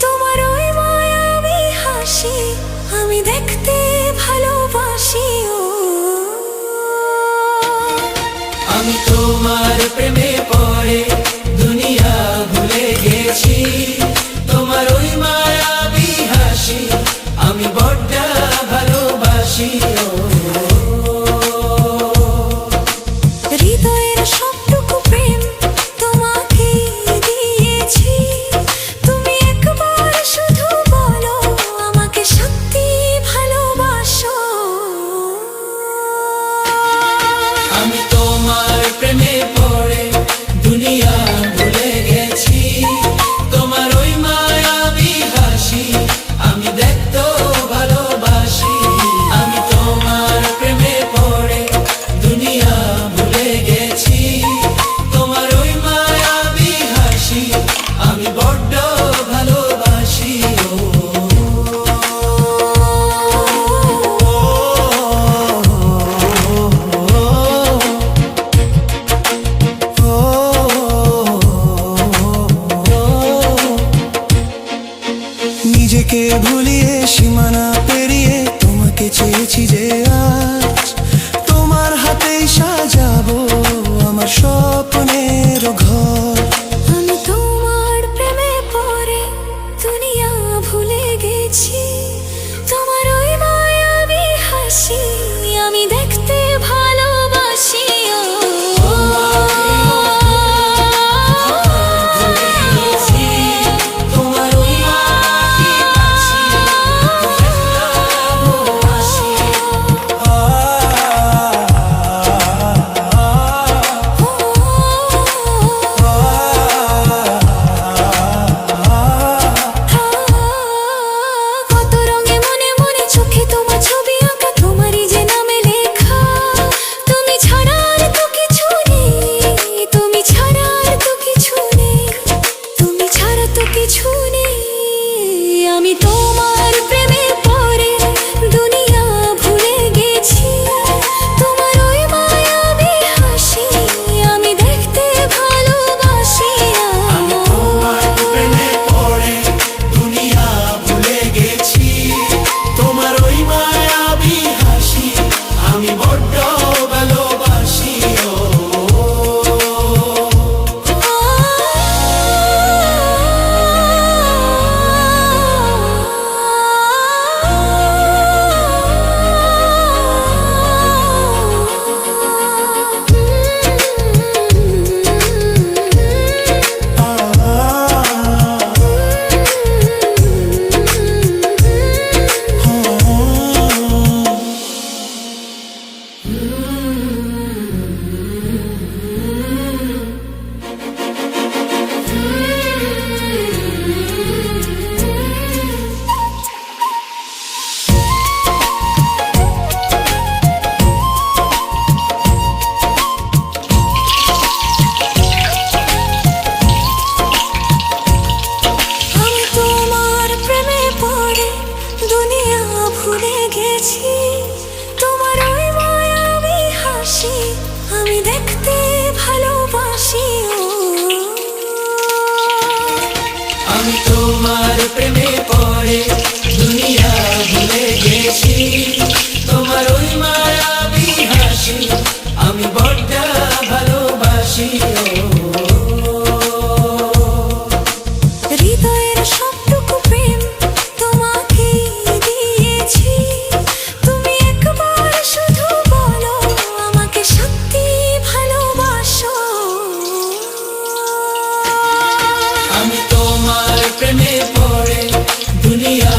তোমার ওই মায়াবী হাসি আমি দেখতে ভালোবাসি। আমি তোমার প্রেমে পড়ে দুনিয়া ভুলে গেছি, তোমার ওই মায়াবী হাসি আমি বড্ড ভালোবাসি। হৃদয়ের সবটুকু প্রেম তোমাকে দিয়েছি, তুমি একবার শুধু বলো আমাকে সত্যি ভালোবাসো। আমি তোমার প্রেমে পড়ে দুনিয়া ভুলে গেছি, তোমার ওই মায়াবী হাসি আমি দেখতে ভালোবাসি। আমি তোমার প্রেমে পড়ে দুনিয়া ভুলে গেছি, তোমার ওই মায়াবী হাসি আমি বড্ড ভালোবাসি। নিজেকে ভুলিয়ে সীমানা পেরিয়ে তোমাকে চেয়েছি যে আজ তোমার হাতেই সাজাবো আমার স্বপ্নের ঘর। আমি তোমার প্রেমে পড়ে দুনিয়া ভুলে গেছি, তোমার ওই মায়াবী হাসি আমি দেখতে ভালোবাসি। আমি তোমার প্রেমে পড়ে দুনিয়া ভুলে গেছি, তোমার ওই মায়াবী হাসি আমি দেখতে ভালোবাসি। আমি তোমার প্রেমে পড়ে দুনিয়া ভুলে গেছি, তোমার ওই মায়াবী হাসি আমি বড্ড ভালোবাসি। তোমার ওই মায়াবী হাসি আমি দেখতে ভালোবাসি। আমি তোমার প্রেমে পড়ে দুনিয়া ভুলে গেছি, তোমার ওই মায়াবী হাসি আমি বড্ড ভালোবাসি। হৃদয়ের সবটুকু প্রেম তোমাকে দিয়েছি, তুমি একবার শুধু বলো আমাকে সত্যি ভালোবাসো। আমি তোমার প্রেমে পড়ে দুনিয়া